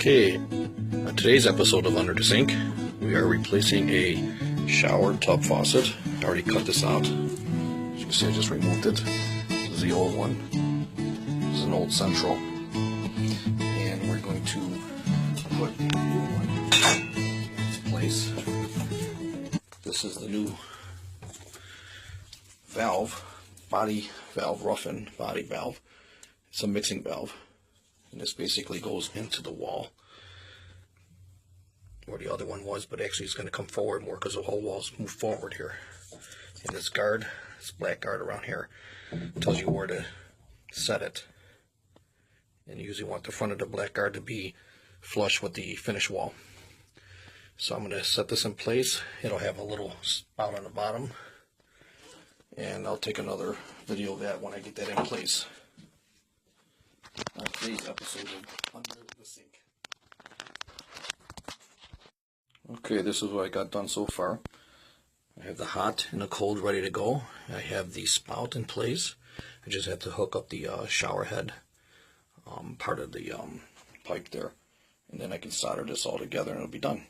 Okay, today's episode of Under the Sink, we are replacing a shower tub faucet. I already cut this out. As you can see, I just removed it. This is the old one. This is an old central. And we're going to put the new one in its place. This is the new valve, body valve, rough-in body valve. It's a mixing valve. And this basically goes into the wall where the other one was, but actually it's going to come forward more because the whole wall's moved forward here. And this guard, this black guard around here, tells you where to set it. And you usually want the front of the black guard to be flush with the finish wall. So I'm going to set this in place. It'll have a little spout on the bottom. And I'll take another video of that when I get that in place. On today's episode of Under the Sink. Okay, this is what I got done so far. I have the hot and the cold ready to go. I have the spout in place. I just have to hook up the shower head part of the pipe there. And then I can solder this all together and it'll be done.